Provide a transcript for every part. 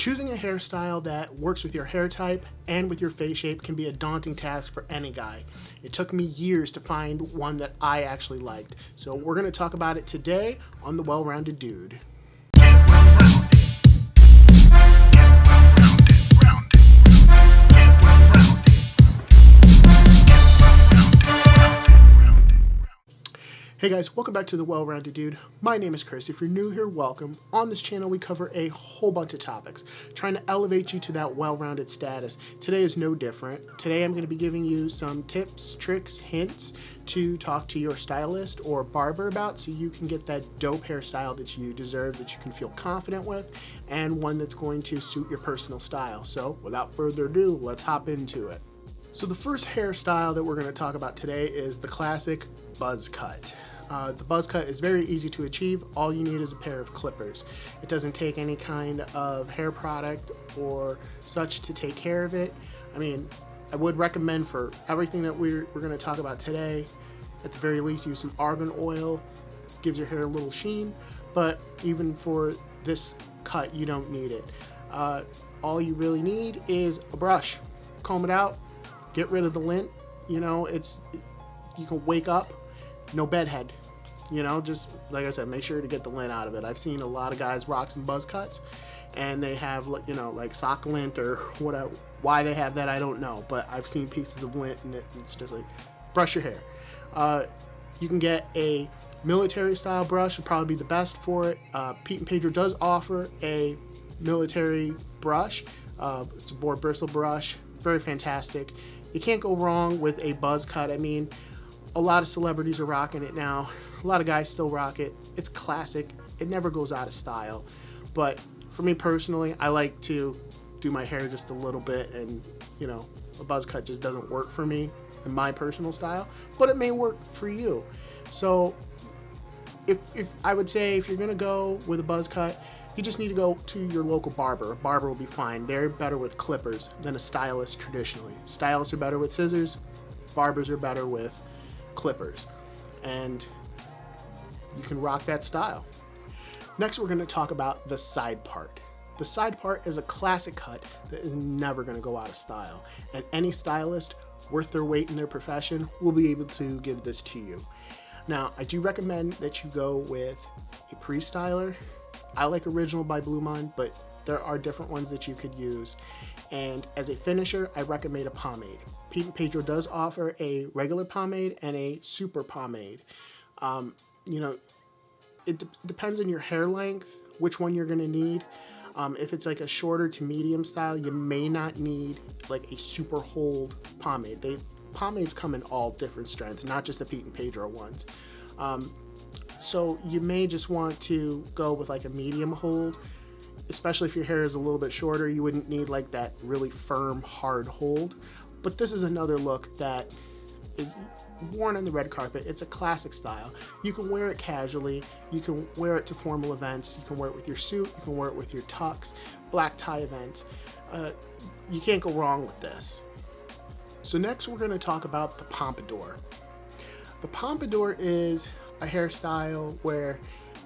Choosing a hairstyle that works with your hair type and with your face shape can be a daunting task for any guy. It took me years to find one that I actually liked. So we're going to talk about it today on The Well-Rounded Dude. Hey guys, welcome back to The Well-Rounded Dude. My name is Chris. If you're new here, welcome. On this channel, we cover a whole bunch of topics, trying to elevate you to that well-rounded status. Today is no different. Today I'm going to be giving you some tips, tricks, hints to talk to your stylist or barber about so you can get that dope hairstyle that you deserve, that you can feel confident with, and one that's going to suit your personal style. So without further ado, let's hop into it. So the first hairstyle that we're going to talk about today is the classic buzz cut. The buzz cut is very easy to achieve. All you need is a pair of clippers. It doesn't take any kind of hair product or such to take care of it. I mean, I would recommend for everything that we're going to talk about today, at the very least, use some argan oil. Gives your hair a little sheen, but even for this cut, you don't need it. All you really need is a brush. Comb it out, get rid of the lint. You know, you can wake up, no bedhead. You know, just like I said, make sure to get the lint out of it. I've seen a lot of guys rock some buzz cuts and they have, you know, like sock lint or whatever. Why they have that, I don't know, but I've seen pieces of lint and it's just like, brush your hair. You can get a military style brush, would probably be the best for it. Pete and Pedro does offer a military brush. It's a boar bristle brush, very fantastic. You can't go wrong with a buzz cut. I mean, a lot of celebrities are rocking it now. A lot of guys still rock it. It's classic. It never goes out of style. But for me personally, I like to do my hair just a little bit, and you know, a buzz cut just doesn't work for me in my personal style, but it may work for you. So if I would say if you're gonna go with a buzz cut, you just need to go to your local barber. A barber will be fine. They're better with clippers than a stylist traditionally. Stylists are better with scissors. Barbers are better with clippers, and you can rock that style. Next, we're going to talk about the side part. The side part is a classic cut that is never going to go out of style, and any stylist worth their weight in their profession will be able to give this to you. Now, I do recommend that you go with a pre-styler. I like Original by Blue Mind, but there are different ones that you could use. And as a finisher, I recommend a pomade. Pete and Pedro does offer a regular pomade and a super pomade. You know, it depends on your hair length, which one you're gonna need. If it's like a shorter to medium style, you may not need like a super hold pomade. Pomades come in all different strengths, not just the Pete and Pedro ones. So you may just want to go with like a medium hold. Especially if your hair is a little bit shorter, you wouldn't need like that really firm, hard hold. But this is another look that is worn on the red carpet. It's a classic style. You can wear it casually. You can wear it to formal events. You can wear it with your suit. You can wear it with your tux, black tie events. You can't go wrong with this. So next we're going to talk about the pompadour. The pompadour is a hairstyle where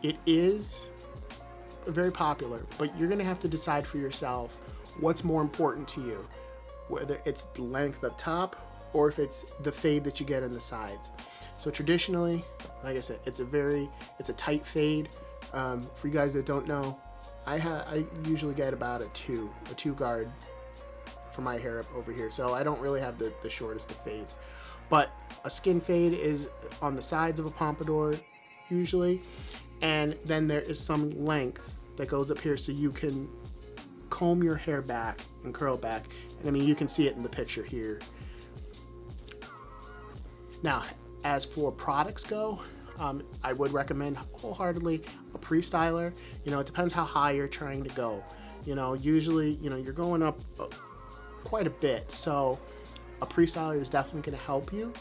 it is very popular, but you're going to have to decide for yourself what's more important to you, whether it's the length up top or if it's the fade that you get on the sides. So traditionally, like I said, it's a tight fade. For you guys that don't know, I usually get about a two guard for my hair up over here, so I don't really have the shortest of fades. But a skin fade is on the sides of a pompadour usually, and then there is some length that goes up here so you can comb your hair back and curl back. And I mean, you can see it in the picture here. Now, as for products go, I would recommend wholeheartedly a pre-styler. You know, it depends how high you're trying to go. You know, usually, you know, you're going up quite a bit, so a pre-styler is definitely going to help you.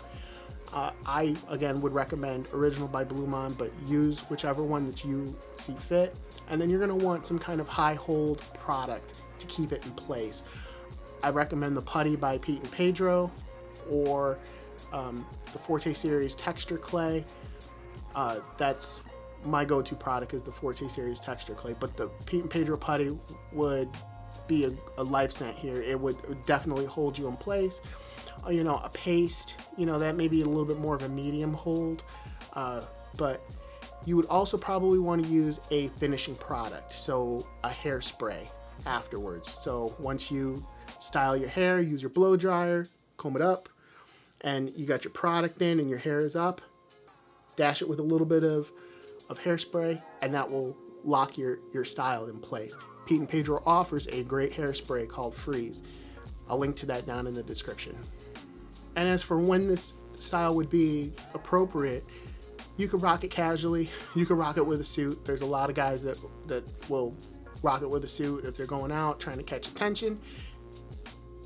I, again, would recommend Original by Blue Mind, but use whichever one that you see fit. And then you're going to want some kind of high hold product to keep it in place. I recommend the Putty by Pete and Pedro, or the Forte Series Texture Clay. That's my go-to product, is the Forte Series Texture Clay, but the Pete and Pedro Putty would be a life scent here. It would definitely hold you in place. You know, a paste, you know, that may be a little bit more of a medium hold, but you would also probably want to use a finishing product, so a hairspray afterwards. So once you style your hair, use your blow dryer, comb it up, and you got your product in and your hair is up, dash it with a little bit of hairspray, and that will lock your style in place. Pete and Pedro offers a great hairspray called Freeze. I'll link to that down in the description. And as for when this style would be appropriate, you could rock it casually, you could rock it with a suit. There's a lot of guys that will rock it with a suit if they're going out trying to catch attention.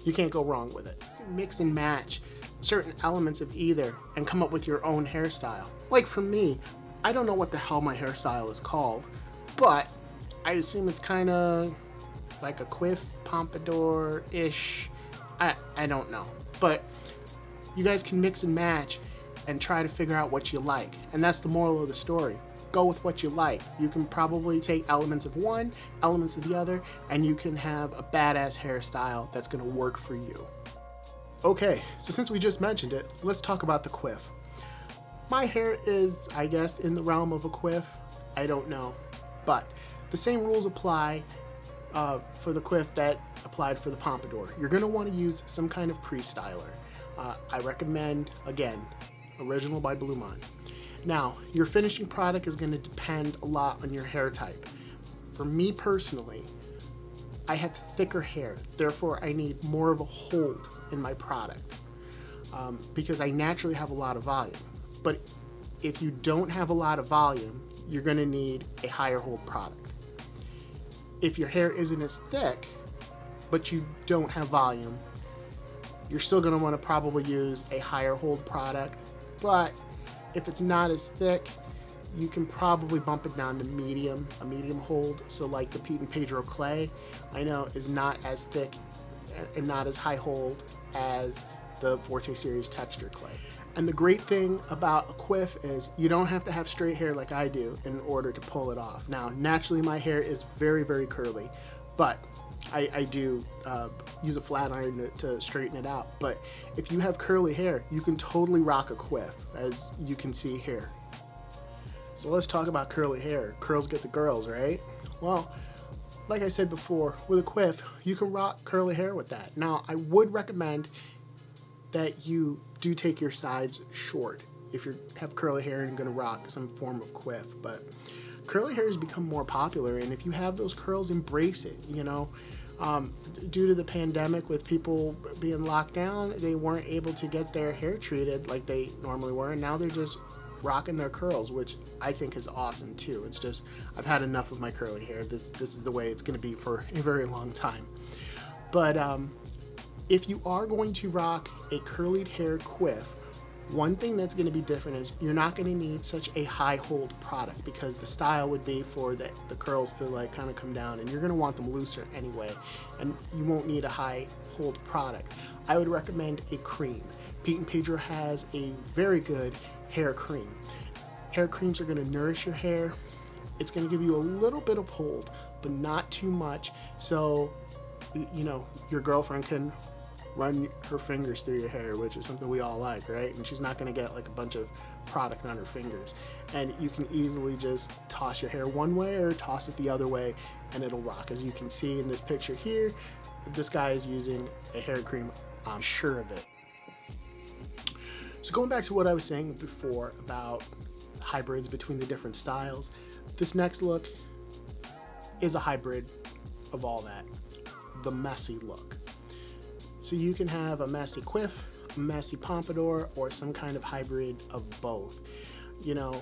You can't go wrong with it. Mix and match certain elements of either and come up with your own hairstyle. Like for me, I don't know what the hell my hairstyle is called, but I assume it's kind of like a quiff, pompadour-ish. I don't know. But you guys can mix and match and try to figure out what you like. And that's the moral of the story. Go with what you like. You can probably take elements of one, elements of the other, and you can have a badass hairstyle that's gonna work for you. Okay, so since we just mentioned it, let's talk about the quiff. My hair is, I guess, in the realm of a quiff. I don't know. But the same rules apply for the quiff that applied for the pompadour. You're gonna wanna use some kind of pre-styler. I recommend, again, Original by Blue Mind. Now, your finishing product is going to depend a lot on your hair type. For me personally, I have thicker hair, therefore I need more of a hold in my product because I naturally have a lot of volume. But if you don't have a lot of volume, you're going to need a higher hold product. If your hair isn't as thick, but you don't have volume, you're still going to want to probably use a higher hold product. But if it's not as thick, you can probably bump it down to medium, a medium hold. So like the Pete and Pedro clay, I know is not as thick and not as high hold as the Forte Series texture clay. And the great thing about a quiff is you don't have to have straight hair like I do in order to pull it off. Now, naturally my hair is very, very curly, but I do use a flat iron to straighten it out. But if you have curly hair, you can totally rock a quiff, as you can see here. So let's talk about curly hair. Curls get the girls, right? Well, like I said before, with a quiff, you can rock curly hair with that. Now, I would recommend that you do take your sides short if you have curly hair and you're gonna rock some form of quiff. But curly hair has become more popular, and if you have those curls, embrace it, you know. Due to the pandemic, with people being locked down, they weren't able to get their hair treated like they normally were, and now they're just rocking their curls, which I think is awesome too. It's just, I've had enough of my curly hair. This is the way it's going to be for a very long time. But if you are going to rock a curlied hair quiff, one thing that's going to be different is you're not going to need such a high hold product, because the style would be for the curls to like kind of come down, and you're going to want them looser anyway, and you won't need a high hold product. I would recommend a cream. Pete and Pedro has a very good hair cream. Hair creams are going to nourish your hair. It's going to give you a little bit of hold, but not too much, so you know your girlfriend can run her fingers through your hair, which is something we all like, right? And she's not going to get like a bunch of product on her fingers. And you can easily just toss your hair one way or toss it the other way, and it'll rock. As you can see in this picture here, this guy is using a hair cream. I'm sure of it. So going back to what I was saying before about hybrids between the different styles, this next look is a hybrid of all that, the messy look. So you can have a messy quiff, a messy pompadour, or some kind of hybrid of both. You know,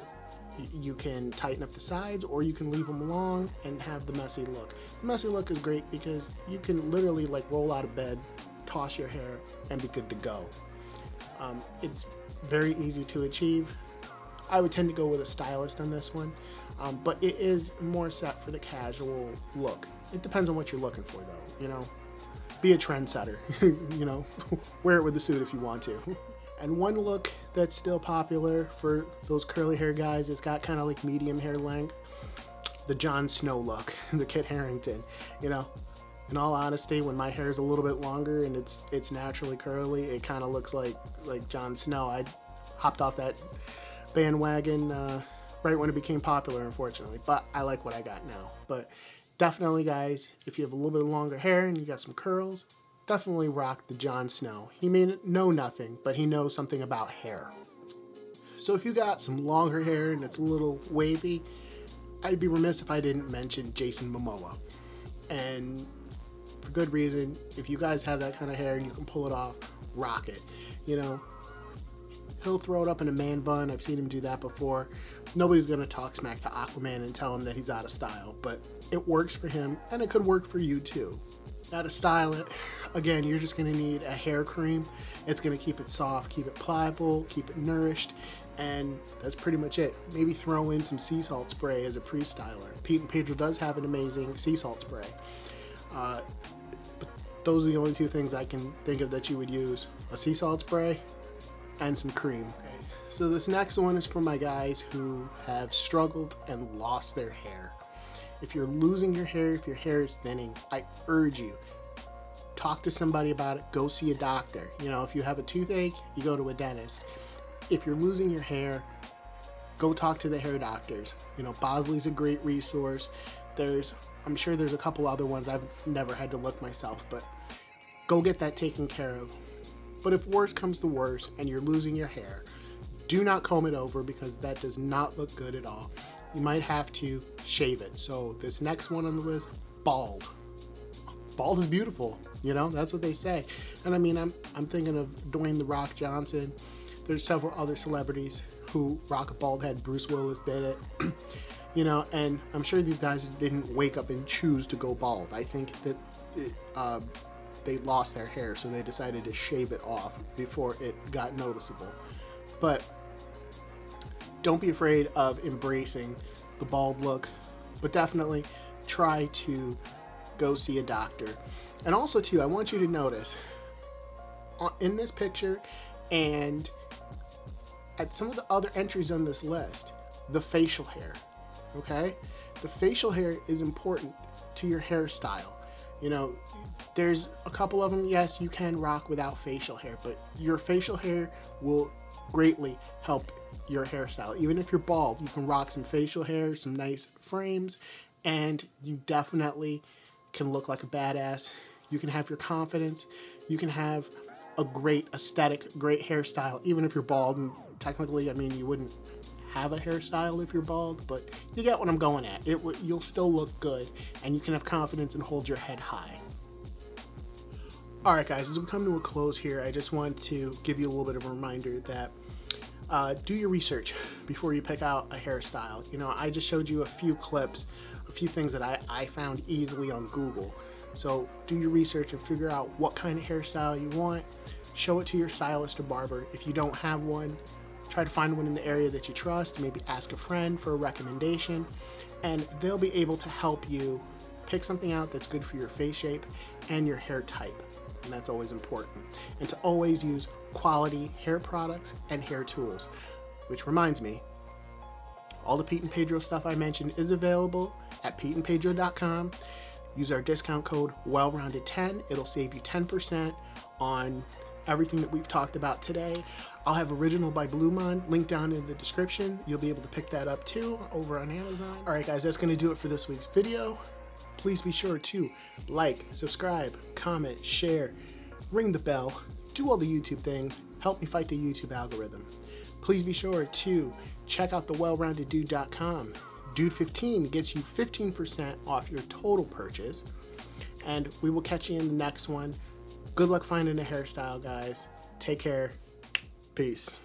you can tighten up the sides, or you can leave them long and have the messy look. The messy look is great because you can literally like roll out of bed, toss your hair, and be good to go. It's very easy to achieve. I would tend to go with a stylist on this one, but it is more set for the casual look. It depends on what you're looking for though, you know. Be a trendsetter, you know, wear it with the suit if you want to. And one look that's still popular for those curly hair guys, it's got kind of like medium hair length, the Jon Snow look, the Kit Harington, you know. In all honesty, when my hair is a little bit longer and it's naturally curly, it kind of looks like Jon Snow. I hopped off that bandwagon right when it became popular, unfortunately, but I like what I got now. But definitely, guys, if you have a little bit of longer hair and you got some curls, definitely rock the Jon Snow. He may know nothing, but he knows something about hair. So if you got some longer hair and it's a little wavy, I'd be remiss if I didn't mention Jason Momoa. And for good reason, if you guys have that kind of hair and you can pull it off, rock it. You know, he'll throw it up in a man bun. I've seen him do that before. Nobody's going to talk smack to Aquaman and tell him that he's out of style, but it works for him and it could work for you too. Now to style it, again, you're just going to need a hair cream. It's going to keep it soft, keep it pliable, keep it nourished, and that's pretty much it. Maybe throw in some sea salt spray as a pre-styler. Pete and Pedro does have an amazing sea salt spray. But those are the only two things I can think of that you would use. A sea salt spray and some cream. Okay. So this next one is for my guys who have struggled and lost their hair. If you're losing your hair, if your hair is thinning, I urge you, talk to somebody about it, go see a doctor. You know, if you have a toothache, you go to a dentist. If you're losing your hair, go talk to the hair doctors. You know, Bosley's a great resource. I'm sure there's a couple other ones. I've never had to look myself, but go get that taken care of. But if worse comes to worse and you're losing your hair, do not comb it over because that does not look good at all. You might have to shave it. So this next one on the list, bald. Bald is beautiful, you know, that's what they say. And I mean, I'm thinking of Dwayne "The Rock" Johnson. There's several other celebrities who rock a bald head. Bruce Willis did it. You know, and I'm sure these guys didn't wake up and choose to go bald. I think that they lost their hair, so they decided to shave it off before it got noticeable. But don't be afraid of embracing the bald look, but definitely try to go see a doctor. And also too, I want you to notice in this picture and at some of the other entries on this list, the facial hair. Okay, the facial hair is important to your hairstyle. You know, there's a couple of them, yes, you can rock without facial hair, but your facial hair will greatly help your hairstyle. Even if you're bald, you can rock some facial hair, some nice frames, and you definitely can look like a badass. You can have your confidence. You can have a great aesthetic, great hairstyle, even if you're bald. And technically, I mean, you wouldn't have a hairstyle if you're bald, but you get what I'm going at. You'll still look good, and you can have confidence and hold your head high. All right, guys, as we come to a close here, I just want to give you a little bit of a reminder that do your research before you pick out a hairstyle. You know, I just showed you a few clips, a few things that I found easily on Google. So do your research and figure out what kind of hairstyle you want. Show it to your stylist or barber. If you don't have one, try to find one in the area that you trust. Maybe ask a friend for a recommendation, and they'll be able to help you pick something out that's good for your face shape and your hair type. And that's always important. And to always use quality hair products and hair tools. Which reminds me, all the Pete and Pedro stuff I mentioned is available at peteandpedro.com. Use our discount code WellRounded10. It'll save you 10% on everything that we've talked about today. I'll have Original by Blue Mon linked down in the description. You'll be able to pick that up too over on Amazon. All right, guys, that's going to do it for this week's video. Please be sure to like, subscribe, comment, share, ring the bell, do all the YouTube things. Help me fight the YouTube algorithm. Please be sure to check out the wellroundeddude.com. Dude15 gets you 15% off your total purchase. And we will catch you in the next one. Good luck finding a hairstyle, guys. Take care. Peace.